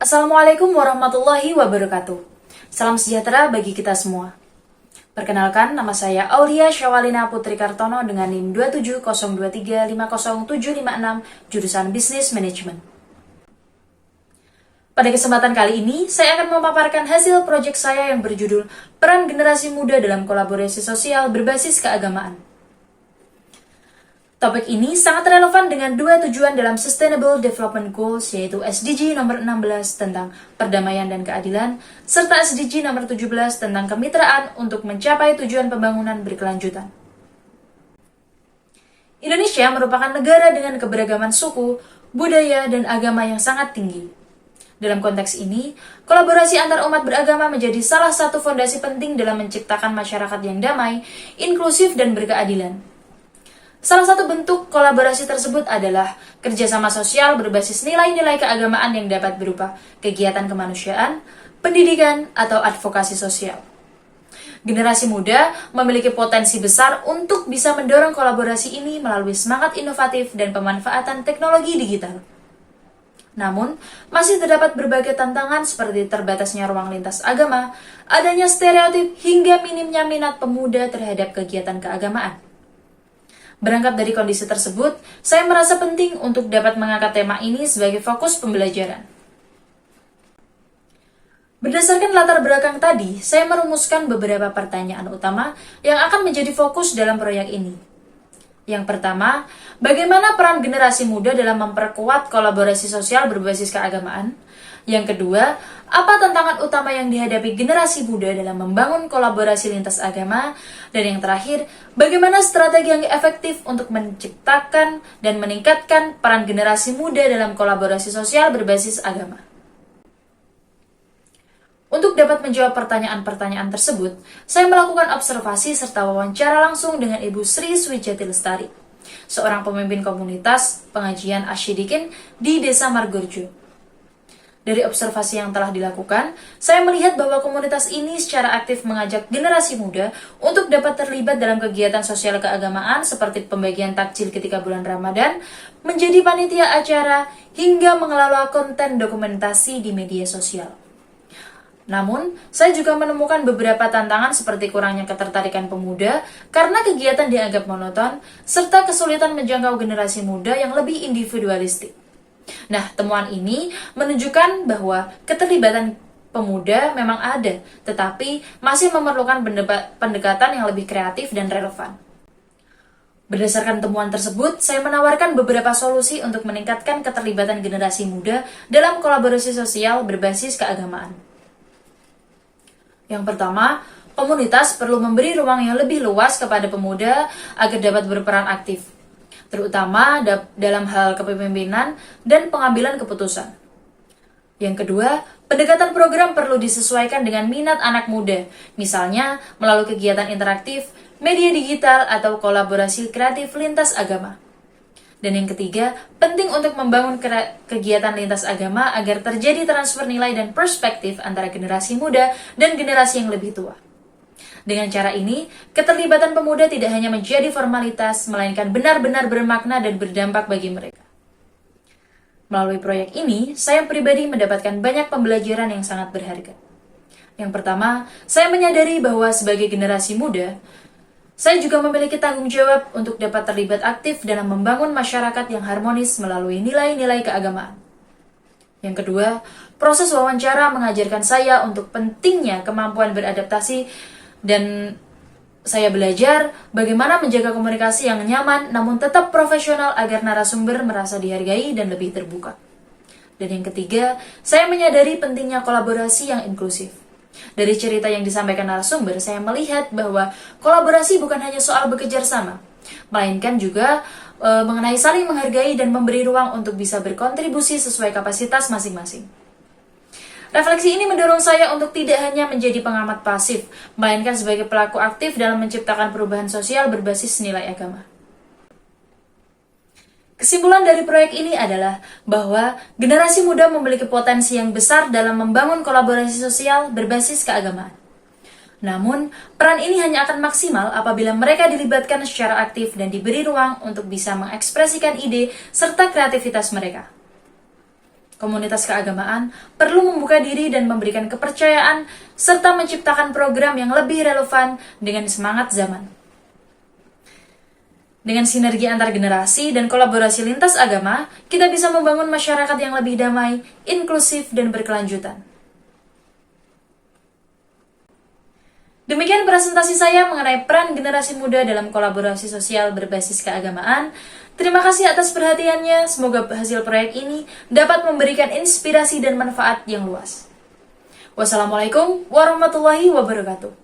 Assalamualaikum warahmatullahi wabarakatuh. Salam sejahtera bagi kita semua. Perkenalkan, nama saya Aulia Syawalina Putri Kartono dengan NIM 27023500756 jurusan Bisnis Manajemen. Pada kesempatan kali ini, saya akan memaparkan hasil proyek saya yang berjudul Peran Generasi Muda dalam Kolaborasi Sosial Berbasis Keagamaan. Topik ini sangat relevan dengan dua tujuan dalam Sustainable Development Goals, yaitu SDG nomor 16 tentang perdamaian dan keadilan, serta SDG nomor 17 tentang kemitraan untuk mencapai tujuan pembangunan berkelanjutan. Indonesia merupakan negara dengan keberagaman suku, budaya, dan agama yang sangat tinggi. Dalam konteks ini, kolaborasi antar umat beragama menjadi salah satu fondasi penting dalam menciptakan masyarakat yang damai, inklusif, dan berkeadilan. Salah satu bentuk kolaborasi tersebut adalah kerjasama sosial berbasis nilai-nilai keagamaan yang dapat berupa kegiatan kemanusiaan, pendidikan, atau advokasi sosial. Generasi muda memiliki potensi besar untuk bisa mendorong kolaborasi ini melalui semangat inovatif dan pemanfaatan teknologi digital. Namun, masih terdapat berbagai tantangan seperti terbatasnya ruang lintas agama, adanya stereotip, hingga minimnya minat pemuda terhadap kegiatan keagamaan. Berangkat dari kondisi tersebut, saya merasa penting untuk dapat mengangkat tema ini sebagai fokus pembelajaran. Berdasarkan latar belakang tadi, saya merumuskan beberapa pertanyaan utama yang akan menjadi fokus dalam proyek ini. Yang pertama, bagaimana peran generasi muda dalam memperkuat kolaborasi sosial berbasis keagamaan? Yang kedua, apa tantangan utama yang dihadapi generasi muda dalam membangun kolaborasi lintas agama? Dan yang terakhir, bagaimana strategi yang efektif untuk menciptakan dan meningkatkan peran generasi muda dalam kolaborasi sosial berbasis agama? Untuk dapat menjawab pertanyaan-pertanyaan tersebut, saya melakukan observasi serta wawancara langsung dengan Ibu Sri Swijati Lestari, seorang pemimpin komunitas pengajian Asyidikin di Desa Margorjo. Dari observasi yang telah dilakukan, saya melihat bahwa komunitas ini secara aktif mengajak generasi muda untuk dapat terlibat dalam kegiatan sosial keagamaan seperti pembagian takjil ketika bulan Ramadan, menjadi panitia acara, hingga mengelola konten dokumentasi di media sosial. Namun, saya juga menemukan beberapa tantangan seperti kurangnya ketertarikan pemuda karena kegiatan dianggap monoton, serta kesulitan menjangkau generasi muda yang lebih individualistik. Nah, temuan ini menunjukkan bahwa keterlibatan pemuda memang ada, tetapi masih memerlukan pendekatan yang lebih kreatif dan relevan. Berdasarkan temuan tersebut, saya menawarkan beberapa solusi untuk meningkatkan keterlibatan generasi muda dalam kolaborasi sosial berbasis keagamaan. Yang pertama, komunitas perlu memberi ruang yang lebih luas kepada pemuda agar dapat berperan aktif, terutama dalam hal kepemimpinan dan pengambilan keputusan. Yang kedua, pendekatan program perlu disesuaikan dengan minat anak muda, misalnya melalui kegiatan interaktif, media digital, atau kolaborasi kreatif lintas agama. Dan yang ketiga, penting untuk membangun kegiatan lintas agama agar terjadi transfer nilai dan perspektif antara generasi muda dan generasi yang lebih tua. Dengan cara ini, keterlibatan pemuda tidak hanya menjadi formalitas, melainkan benar-benar bermakna dan berdampak bagi mereka. Melalui proyek ini, saya pribadi mendapatkan banyak pembelajaran yang sangat berharga. Yang pertama, saya menyadari bahwa sebagai generasi muda, saya juga memiliki tanggung jawab untuk dapat terlibat aktif dalam membangun masyarakat yang harmonis melalui nilai-nilai keagamaan. Yang kedua, proses wawancara mengajarkan saya untuk pentingnya kemampuan beradaptasi, dan saya belajar bagaimana menjaga komunikasi yang nyaman namun tetap profesional agar narasumber merasa dihargai dan lebih terbuka. Dan yang ketiga, saya menyadari pentingnya kolaborasi yang inklusif. Dari cerita yang disampaikan narasumber, saya melihat bahwa kolaborasi bukan hanya soal bekerja sama, melainkan juga mengenai saling menghargai dan memberi ruang untuk bisa berkontribusi sesuai kapasitas masing-masing. Refleksi ini mendorong saya untuk tidak hanya menjadi pengamat pasif, melainkan sebagai pelaku aktif dalam menciptakan perubahan sosial berbasis nilai agama. Kesimpulan dari proyek ini adalah bahwa generasi muda memiliki potensi yang besar dalam membangun kolaborasi sosial berbasis keagamaan. Namun, peran ini hanya akan maksimal apabila mereka dilibatkan secara aktif dan diberi ruang untuk bisa mengekspresikan ide serta kreativitas mereka. komunitas keagamaan perlu membuka diri dan memberikan kepercayaan serta menciptakan program yang lebih relevan dengan semangat zaman. Dengan sinergi antar generasi dan kolaborasi lintas agama, kita bisa membangun masyarakat yang lebih damai, inklusif, dan berkelanjutan. Demikian presentasi saya mengenai peran generasi muda dalam kolaborasi sosial berbasis keagamaan. Terima kasih atas perhatiannya. Semoga hasil proyek ini dapat memberikan inspirasi dan manfaat yang luas. Wassalamualaikum warahmatullahi wabarakatuh.